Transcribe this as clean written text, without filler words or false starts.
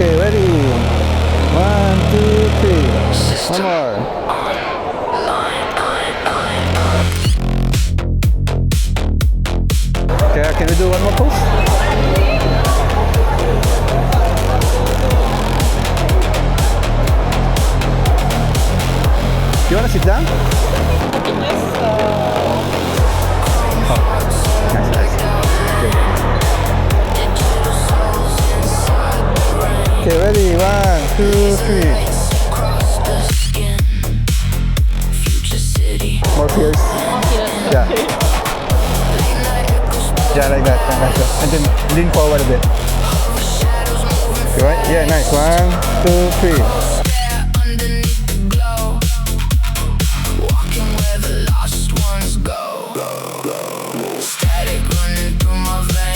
Okay, ready? 1, 2, 3. One more. Okay, can we do one more pose? You wanna sit down? Nice, nice. Okay, ready? 1, 2, 3. More fierce. Yeah. Yeah, like that. And then lean forward a bit. Okay, right? Yeah, nice. 1, 2, 3. Static running through my veins.